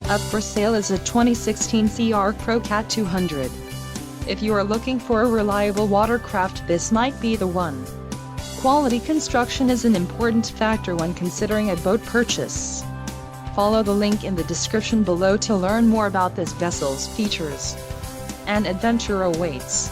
Up for sale is a 2016 SeaArk Pro Cat 200. If you are looking for a reliable watercraft, this might be the one. Quality construction is an important factor when considering a boat purchase. Follow the link in the description below to learn more about this vessel's features. An adventure awaits.